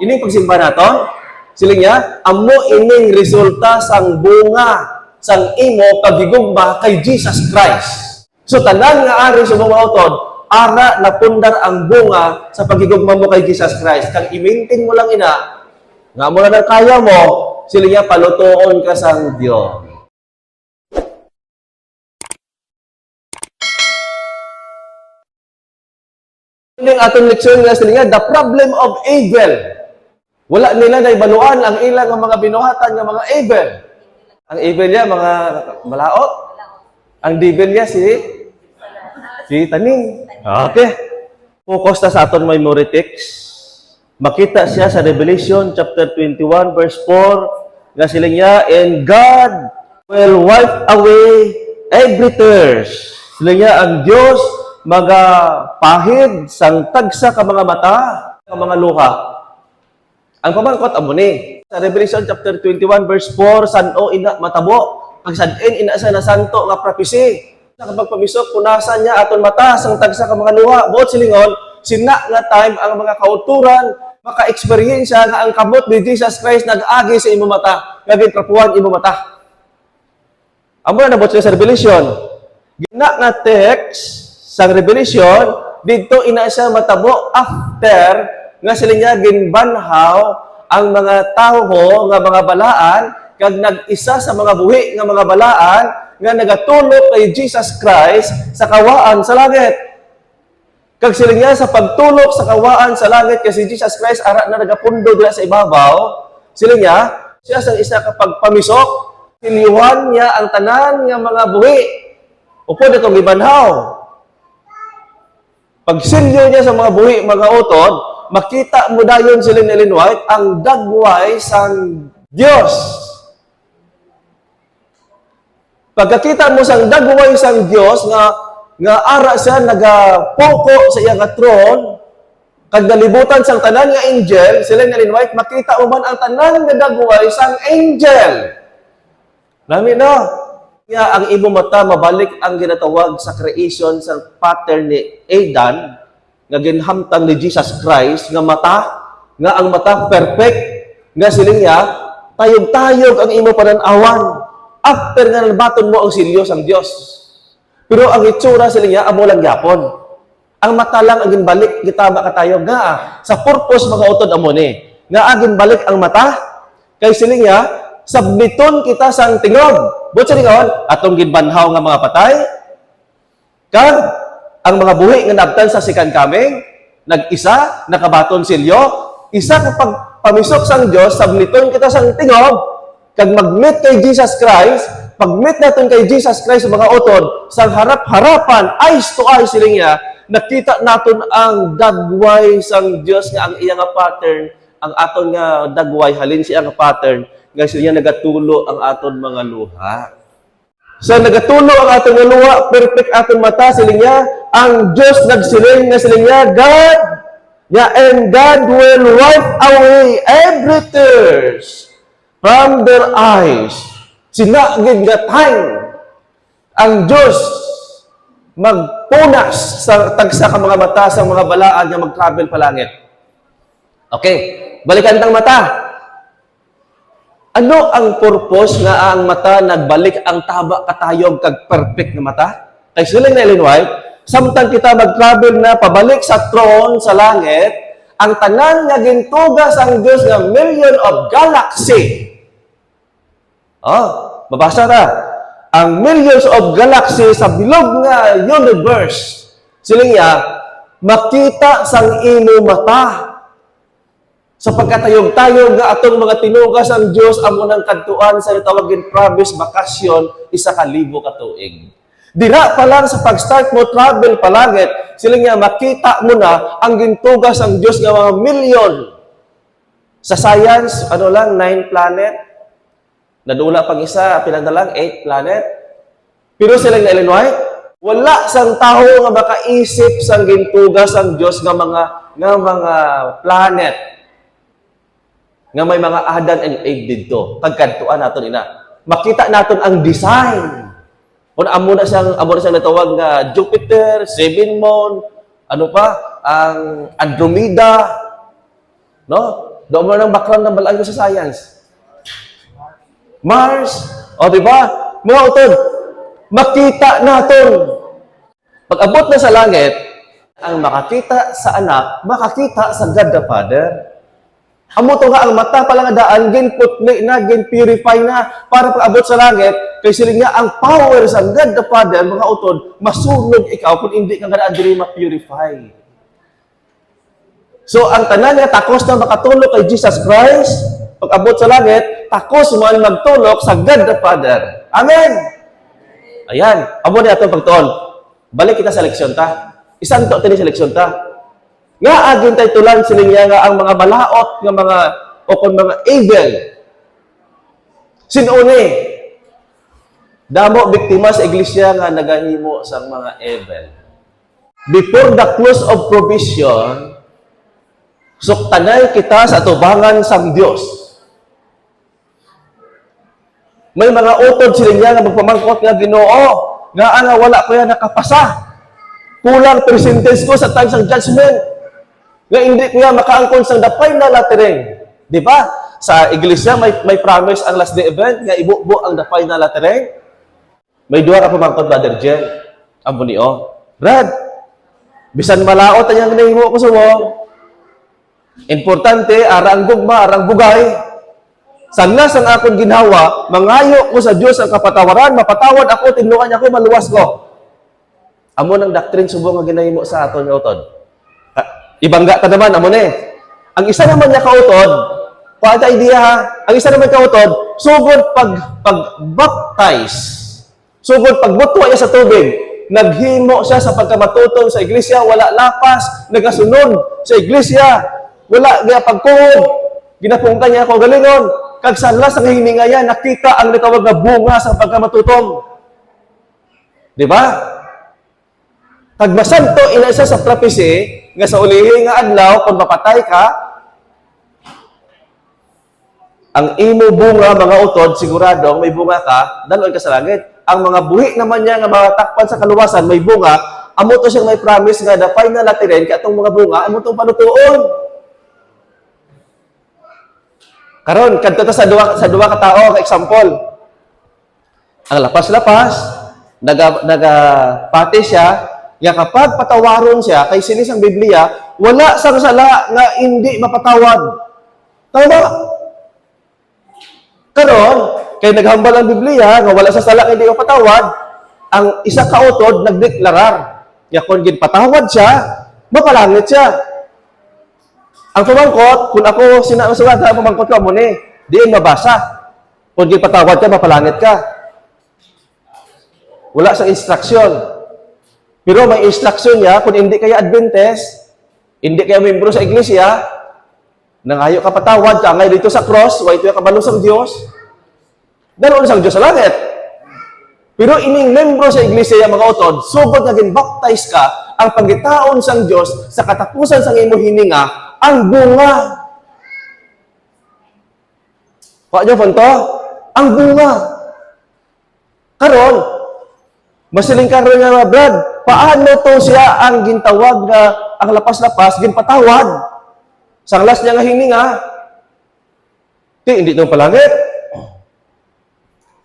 Ining pagsimba naton, siling niya, amo ining resulta sang bunga sang imo pagigugma kay Jesus Christ. So tanan nga ari sa mga utod, ara napundar ang bunga sa pagigugma mo kay Jesus Christ. Kang i-maintain mo lang ina, nga mo na kaya mo, siling niya palutoon ka sang Dios. Yung atong leksyon nga sila the problem of evil. Wala nila na ibaluan ang ilang mga binuhatan ng mga evil. Ang evil niya, mga malaot. Ang devil niya, si Taning. Okay. Focus na sa aton memory text. Makita siya sa Revelation chapter 21 verse 4 nga sila niya, and God will wipe away every tears. Sila niya, ang Diyos magapahid sang tagsa ka mga mata, ka mga luha. Ang pamangkot amo ni sa Revelation chapter 21 verse 4, sano ina matabo, pag sadin ina sa nasanto nga prophecy. Sa kapag pamisok punasan niya aton mata sang tagsa ka mga luha. Buot silingon, sina nga time ang mga kauturan maka-experience nga ang kabot ni Jesus Christ nag-agi sa imo mata, nga gintrapuan imo mata. Amo na nabot sa Revelation. Gina nga text sa Revelation, dito ina siya matabo after nga sila niya ginbanhaw ang mga tao nga mga balaan kag nag-isa sa mga buhi nga mga balaan nga nagatulok kay Jesus Christ sa kawaan sa langit. Kag sila niya sa pagtulok sa kawaan sa langit kasi Jesus Christ ara na nagapundo dira sa ibabaw, sila niya siya sang isa kapag pamisok, silyuhan niya ang tanan nga mga buhi. Upod itong gibanhaw. Pag silyo niya sa mga buhi, mga utod, makita mo dayon sila ni Ellen White ang dagway sang Diyos. Pagkakita mo sang dagway sang Diyos nga ara siya nagapoko sa iyang throne, kag nalibutan sang tanan nga angel, sila ni Ellen White, makita mo man ang tanan nga dagway sang angel. Lami na. Kaya ang imo mata mabalik ang ginatawag sa creation sa pattern ni Adan nga ginhamtang ni Jesus Christ nga mata, nga ang mata perfect, nga siling niya tayog-tayog ang imo pananawan after nga nabaton mo ang silyo sang Dios. Pero ang itsura siling niya amo lang gyapon. Ang mata lang ang ginbalik gitama katayog nga sa purpose mga utod amo ni nga agin balik ang mata kay siling niya sabniton kita sang tingog. Buot sa lingon, atong ginbanhaw nga mga patay, kag ang mga buhi nga nabtan sa sikan kaming, nag-isa, nakabaton silyo, isa kapag pamisok sang Diyos, sabniton kita sang tingog, kag mag-meet kay Jesus Christ, pag-meet natin kay Jesus Christ sa mga utod, sang harap-harapan, eyes to eyes siling niya, nakita natin ang dagway sang Diyos nga ang iyang pattern, ang aton nga dagway, halin siya nga pattern, nga siya nagatulo ang aton mga luha. So nagatulo ang aton nga luha, perfect aton mata, siling niya, ang Diyos nagsiling nga siling niya, God, and God will wipe away every tears from their eyes. Sinagid nga time, ang Diyos magpunas sa tagsa ka mga mata sa mga balaan nga mag-travel pa langit. Okay, balikan tang mata. Ano ang purpose nga ang mata nagbalik ang taba katayog kag perfect nga mata? Kay siling na Ellen White, samtang kita mag-travel na pabalik sa throne sa langit, ang tanan nga gintugas ang Dios nga million of galaxy. Mabasa ta. Ang millions of galaxy sa bilog nga universe, siling niya makita sang imo mata. Sa pagkatayog-tayog nga atong mga tinugas ang Diyos amo nang kadtuan sa tawagin province bakasyon 1,000 ka tuig. Dira pa lang sa pag-start mo travel palangit, sila nga makita mo na ang gintugas ang Diyos nga mga milyon. Sa science, 9 planet. Nadula pang isa, pila na lang 8 planet. Pero sila nga Ellen White, wala sang tao nga makaisip sang gintugas ang Diyos nga mga planet. Nga may mga Adan and Eve dito. Pagkantuan naton ina. Makita naton ang design. Kung amo na siyang natawag nga Jupiter, Seven Moon, ang Andromeda, no? Doon mo ng background ng balaan ko sa science. Mars. O, di ba? Mga utod, makita natin. Pag abot na sa langit, ang makakita sa anak, makakita sa God the Father. Amo to nga ang mata pala nga daan, gin putli na, gin purify na, para pag abot sa langit, kay sila nga ang power sa God the Father, mga utod, masunog ikaw kung hindi ka nga diri ma-purify. So, ang tanan nga takos na makatulog kay Jesus Christ, pag abot sa langit, takos mo ang magtulog sa God the Father. Amen! Ayan, amo na itong pagtuon. Balik kita sa leksyon ta. Isang to tini sa leksyon ta. Nga agin tay tulan siling nga ang mga malaot nga mga o kon mga evil. Sinuni damo biktima sa iglesia nga nagahimo sa mga evil. Before the close of provision, suktanay kita sa atubangan sang Dios. May mga utod siling nga magpamangkot nga Ginoo nga nga wala ko yan nakapasa. Kulang percentage ko sa time ng judgment. Nga hindi ko yan makaangkon sa the final lattering. Di ba? Sa iglesia, may promise ang last day event, nga ibubo ang the final lattering. May duha ka pamangkot, Brother Jen. Amo ni O. Brad, bisan malaot ang nahimo ko sa mo. Importante, arang gugma, arang bugay. Sanlas ang akong ginhawa, mangayo ko sa Diyos ang kapatawaran, mapatawad ako, tinlukan ako, maluwas ko. Amo ng doctrine subong nga ginahimo sa aton nga utod. Ibangga ta naman, amo ni. Ang isa naman niya kautod, paata idea ha, ang isa naman kautod, sugod pag-baptize, sugod pagbutwa niya sa tubig, naghimo siya sa pagkamatutong sa iglesia, wala lapas, nagasunod sa iglesia, wala gaya pagkuhod, ginapungka niya ako galingon, kag sanlas ang hininga niya, nakita ang natawag na bunga sa pagkamatutong. Di ba? Kag masanto ina isa sa prophecy nga sa ulihi nga adlaw kung mapatay ka, ang imo bunga mga utod sigurado may bunga ka, dalon ka sa langit. Ang mga buhi naman niya nga mga takpan sa kaluwasan may bunga, amo to siyang may promise nga the final lattering ka atong mga bunga amo tong panutuon. Karon kadto ta sa duwa ka tawo nga example. Ang lapas-lapas naga-pati siya. Nga kapag patawaron siya, kay sinis ang Biblia, wala sang sala nga hindi mapatawad. Tama? Karon, kay naghambal ang Biblia, nga wala sa sala nga hindi mapatawad, ang isa kautod nagdeklarar. Nga kung ginpatawad siya, mapalangit siya. Ang pamangkot, kung ako sinasulat ang pamangkot ko, muna diin mabasa. Kung ginpatawad ka, mapalangit ka. Wala sa instruksyon. Pero may instruction niya, kung hindi kaya Adventist, hindi kaya membro sa iglesia, nangayo ka patawad, kangay dito sa cross, wait ka kabalo sa Diyos, daloon sa Diyos sa langit. Pero ining membro sa iglesia, mga utod, sugod na gin-baptize ka, ang pagitaon sa Diyos, sa katapusan sa imo hininga, ang bunga. Pakyo punto? Ang bunga. Karon, masiling karon nga, Brad, paano to siya ang gintawag nga ang lapas-lapas, ginpatawad? Sanglas niya nga hininga, hindi itong palangit.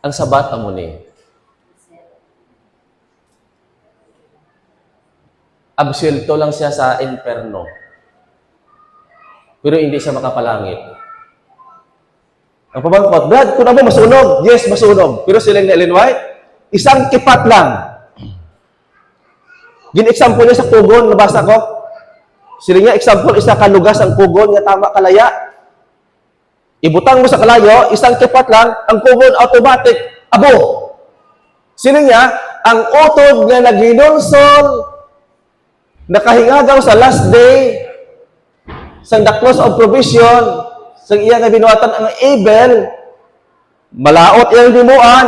Ang sabat amo ni. Absuelto lang siya sa inferno. Pero hindi siya makapalangit. Ang pabangkot, Brad, kung ako masunog, yes, masunog. Pero sila nga Ellen White, isang kipat lang. Gin-example niya sa pugon, nabasa ko. Sila nga example, isa kalugas ang pugon, nga tama kalaya. Ibutang mo sa kalayo, isang kipat lang, ang pugon automatic, abo. Sila nga, ang utod nga naghinonsol, nakahingagaw sa last day, sa the close of provision, sa iya nga binuhatan ang Abel, malaot iyang himuan,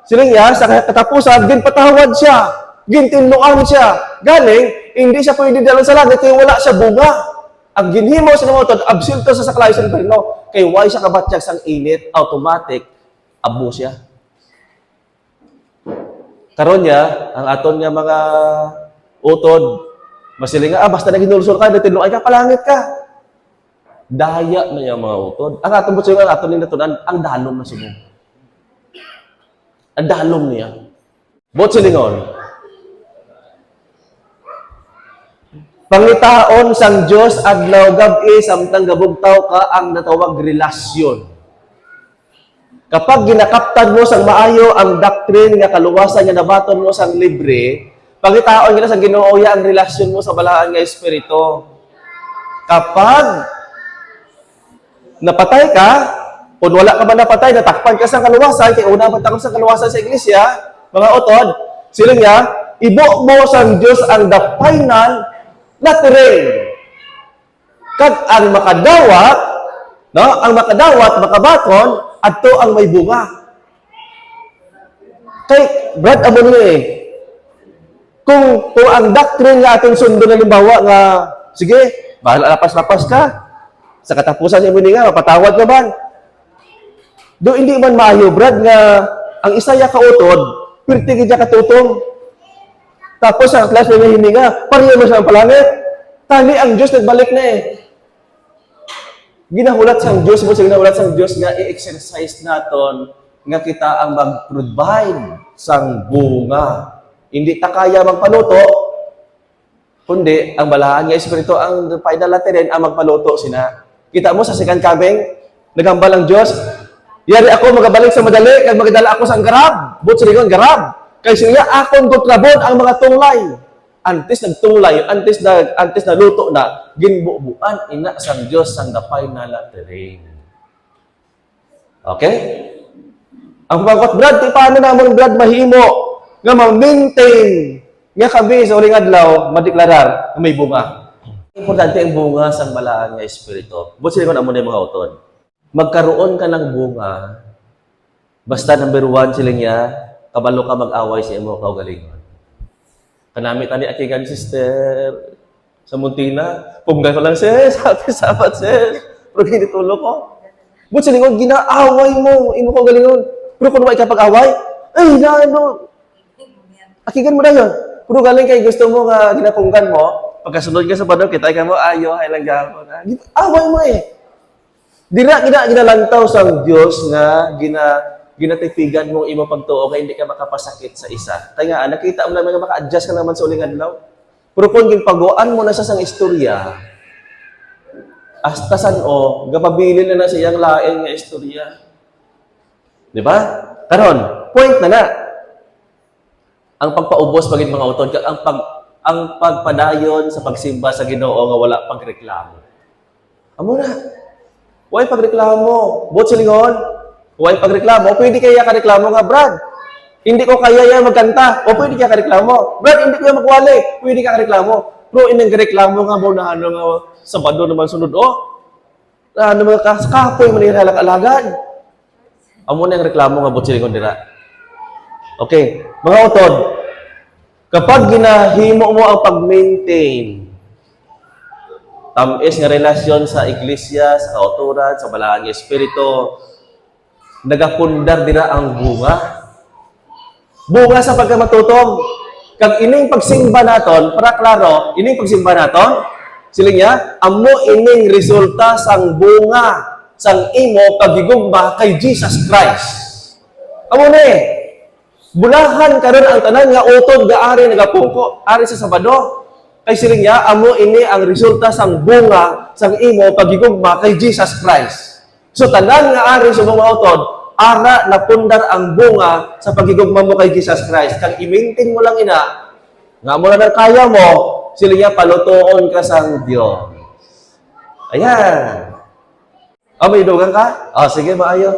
sila nga, sa katapusan, ginpatawad siya. Gintinluan siya. Galing, hindi siya pwede dalon sa langit kaya wala siya bunga. Ang ginhimo sa mga utod, absulto sa saklay sa inferno. Kay why siya kabatyag sang init, automatic, abo siya. Karon niya, ang aton nga mga utod, masiling nga, basta naghinulsol ka, natinluan ka, palangit ka. Daya na yung mga utod. Ang atong butso nga atong ninatunan, ang dalom na subong. Ang dalom niya. Butso lingon. Pangitaon sang Dios adlaw gab-i samtang gabugtaw ka ang natawag relasyon. Kapag ginakaptan mo sang maayo ang doctrine nga kaluwasan nga nabaton mo sang libre, pangitaon gina sang Ginoo ang relasyon mo sa balaan nga espiritu. Kapag napatay ka, kung wala ka ba napatay, natakpan ka sa kaluwasan, kaya una ba takot sa kaluwasan sa iglesia, mga utod, sila niya, ibo mo sa Diyos ang the final na terrain. Kag ang makadawat, no? Ang makadawat, makabaton, adto ang may bunga. Kay, Brad, amo niyo eh. Kung ang doctrine nga atong sundo na limbawa nga, sige, bahala lapas-lapas ka, sa katapusan sa nga, mapatawad ka ba? Do hindi man maayo, Brad, nga ang isaya kautod, pirtigid niya katutong. Tapos sa class na hininga, pareho mo siya ang palangit. Tani ang Diyos nagbalik na eh. Ginahulat sang Diyos mo, ginahulat sang Diyos nga i-exercise naton nga kita ang mag-provide sang bunga. Hindi ta kaya magpaluto, kundi ang balahan nga espiritu ang final natin ang magpaluto sina. Kita mo sa second coming, nagambal ang Diyos. Yari ako magabalik sa madali, kag magadala ako sa garab. But sa ligon, garab. Kay siya akong gutrabon ang mga tunglay. Antes nagtunglay, antes na luto na, ginbubuan ina sang Diyos sang dapay na latering. Okay? Ang pagkot, Brad, paano namon, Brad, mahimo nga ma-maintain nga kami sa uling adlaw, madeklarar na may bunga. Importante ang bunga sa balaan nga espiritu. But sila ko na muna yung mga utod. Magkaroon ka ng bunga, basta number 1 sila niya, kabalo ka mag-away sa imo kaugalingon. Kanami tani akigan sister sa Muntina, punggan ko lang sis, happy sabat sis. Pero hindi tulo ko. But sila ko, ginaaway mo, imo kaugalingon. Pero kung may kapag-away, ay, ano, akigan mo na yun. Pero galing kay gusto mo nga ginapunggan mo, pagkasunod ka sa badog, kita ka mo, ayo, ay lang gapon. Away mo eh. Dira ginalantaw sa Dios nga ginatipigan mong imo pagtuo kay hindi ka makapasakit sa isa. Kaya nga nakita mo naman nga maka-adjust ka naman sa uling adlaw. Pero kung ginpaguan mo na sa sang istorya, hasta san-o, gapabili na siyang lain nga istorya. Di ba? Karon, point na. Ang pagpaubos pagin mga utod, ang pagpadayon sa pagsimba sa Ginoo nga wala pagreklamo. Amo na. Huwag pagreklamo. Bot silingon. Huwag pagreklamo. Pwede kaya ka-reklamo nga, Brad. Hindi ko kaya yan magkanta. O pwede kaya ka-reklamo. Brad, hindi ko yan magwali. Pwede ka ka-reklamo. Pero inang reklamo nga mo na ano nga Sabado naman sunod. Ano mga kapoy manira alagad. Amo na yung reklamo nga bot silingon dira. Okay. Mga utod, kapag ginahimo mo ang pag-maintain, tamis nga relasyon sa iglesia, sa kauturan, sa balaan nga espiritu, nagapundar dira ang bunga. Bunga sa pagkamatutong. Kag ining pagsimba naton, para klaro, ining pagsimba naton, sila niya, amo ining resulta sang bunga, sang imo pagigugma kay Jesus Christ. Amo ni, bulahan karon ang tanan nga utod nga ari nagapungko, ari sa Sabado. Kay siling niya, amo ini ang resulta sang bunga sang imo pagigugma kay Jesus Christ. So tanan nga ari sa mga utod, ara napundar ang bunga sa pagigugma mo kay Jesus Christ. Kag i-maintain mo lang ina, nga mo na kaya mo, siling niya palutoon ka sang Dios. Ayan. May dugang ka? Sige, maayo.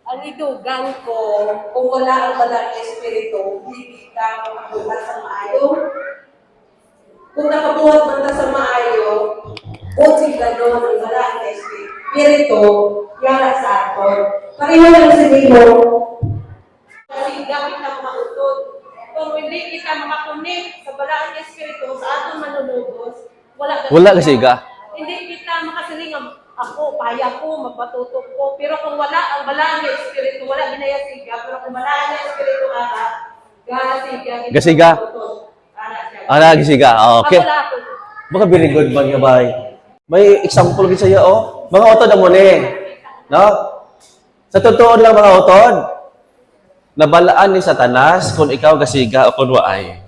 Ang idugang ko, kung wala ang balang espiritu, hindi ka makabuhat sa maayo. Kung nakabuhat man ka sa maayo, kung sila doon ang balang espiritu, yara sa aton. Pareho lang sabihin mo, kasi gamit ang mautod. Kung hindi kita makakunik sa balang espiritu, sa aton manunugos, wala kasiga. Hindi kita makasiling ako, paya ko, magpatutok ko. Pero kung wala ang balaan ng espiritu, wala ginayasiga. Pero kung balaan ng espiritu, gasiga. Gasiga. Ara siya. Gasiga. Okay. Wala ako. Baka very good man nga bay. May example gid saya Mga utod amo ni. No? Sa totoo lang mga utod, nabalaan ni Satanas kung ikaw gasiga o kung waay.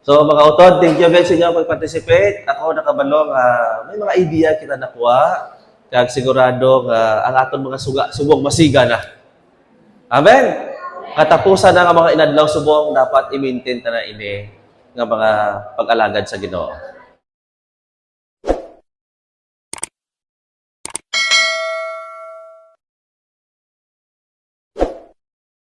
So mga utod, thank you guys sa inyo pag-participate. Ako nakabalong may mga idea kita nakuha. Kaya sigurado ang aton mga subong masiga na. Amen. Katapusan na nga mga inadlaw subong dapat i-maintain ta na ini nga mga pag-alagad sa Ginoo.